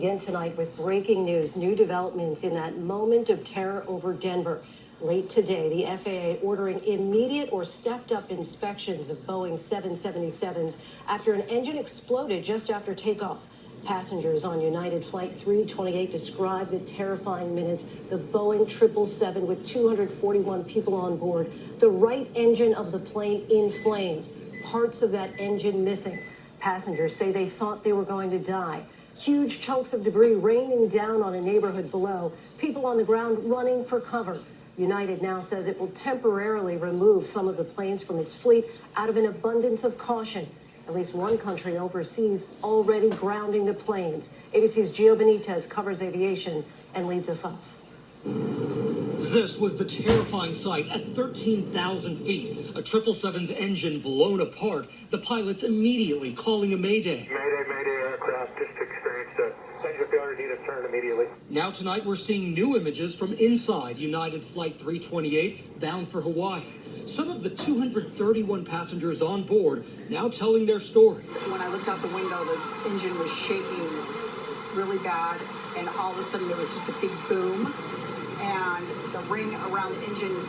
Begin tonight with breaking news, new developments in that moment of terror over Denver. Late today, the FAA ordering immediate or stepped-up inspections of Boeing 777s after an engine exploded just after takeoff. Passengers on United Flight 328 described the terrifying minutes. The Boeing 777 with 241 people on board. The right engine of the plane in flames. Parts of that engine missing. Passengers say they thought they were going to die. Huge chunks of debris raining down on a neighborhood below. People on the ground running for cover. United now says it will temporarily remove some of the planes from its fleet out of an abundance of caution. At least one country overseas already grounding the planes. ABC's Gio Benitez covers aviation and leads us off. This was the terrifying sight at 13,000 feet. A 777's engine blown apart. The pilots immediately calling a mayday. Mayday, aircraft just experienced a engine failure, need a turn immediately. Now tonight we're seeing new images from inside United Flight 328 bound for Hawaii. Some of the 231 passengers on board now telling their story. When I looked out the window, the engine was shaking really bad, and all of a sudden there was just a big boom, and the ring around the engine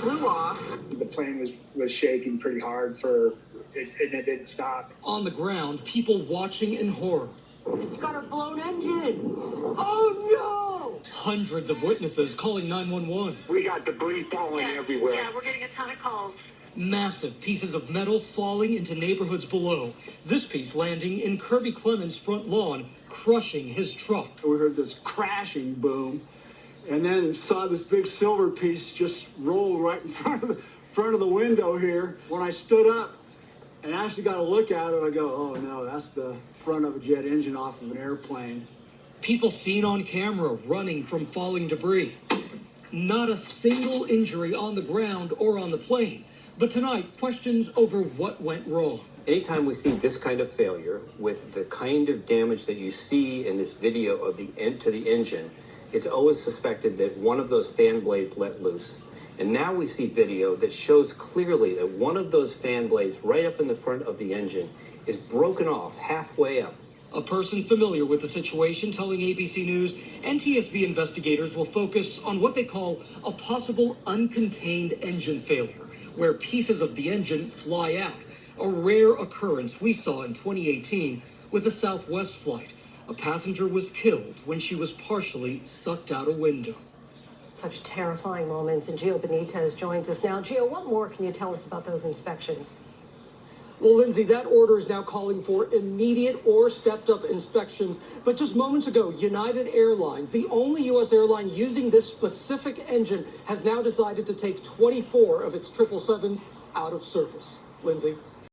flew off. The plane was shaking pretty hard and it didn't stop. On the ground, people watching in horror. It's got a blown engine. Oh no! Hundreds of witnesses calling 911. We got debris falling everywhere. Yeah, we're getting a ton of calls. Massive pieces of metal falling into neighborhoods below. This piece landing in Kirby Clemens' front lawn, crushing his truck. We heard this crashing boom, and then saw this big silver piece just roll right in front of the window here. When I stood up and actually got a look at it, I go, oh no, that's the front of a jet engine off of an airplane. People seen on camera running from falling debris. Not a single injury on the ground or on the plane. But tonight, questions over what went wrong. Anytime we see this kind of failure with the kind of damage that you see in this video of the end to the engine, it's always suspected that one of those fan blades let loose. And now we see video that shows clearly that one of those fan blades right up in the front of the engine is broken off halfway up. A person familiar with the situation telling ABC News NTSB investigators will focus on what they call a possible uncontained engine failure, where pieces of the engine fly out, a rare occurrence we saw in 2018 with a Southwest flight. A passenger was killed when she was partially sucked out a window. Such terrifying moments, and Gio Benitez joins us now. Gio, what more can you tell us about those inspections? Well, Lindsay, that order is now calling for immediate or stepped-up inspections. But just moments ago, United Airlines, the only U.S. airline using this specific engine, has now decided to take 24 of its 777s out of service. Lindsay?